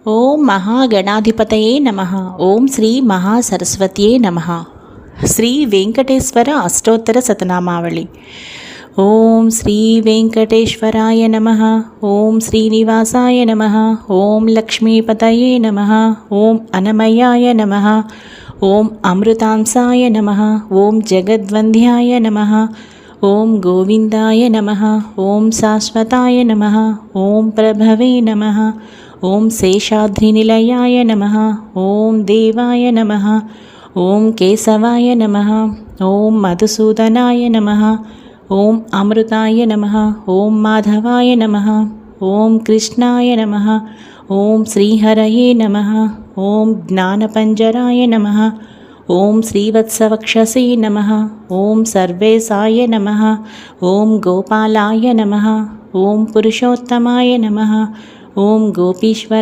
ఓం మహాగణాధిపతయే నమః. ఓం శ్రీ మహాసరస్వత్యే నమః. శ్రీ వెంకటేశ్వర అష్టోత్తర శతనామావళి. ఓం శ్రీ వెంకటేశ్వరాయ నమః. ఓం శ్రీనివాసాయ నమః. ఓం లక్ష్మీపతయే నమః. ఓం అనమయాయ నమః. ఓం అమృతాంసాయ నమః. ఓం జగద్వంద్యాయ నమః. ఓం గోవిందాయ నమః. ఓం శాశ్వతాయ నమః. ఓం ప్రభవే నమః. ఓం శేషాద్రినిలయాయ నమః. ఓం దేవాయ నమః. ఓం కేశవాయ నమః. ఓం మధుసూదనాయ నమః. ఓం అమృతాయ నమః. ఓం మాధవాయ నమః. ఓం కృష్ణాయ నమః. ఓం శ్రీహరయే నమః. ఓం జ్ఞానపంజరాయ నమః. ఓం శ్రీవత్సవక్షసే నమః. ఓం సర్వేశాయ నమః. ఓం గోపాలాయ నమః. ఓం పురుషోత్తమాయ నమః. ఓం గోపీశ్వర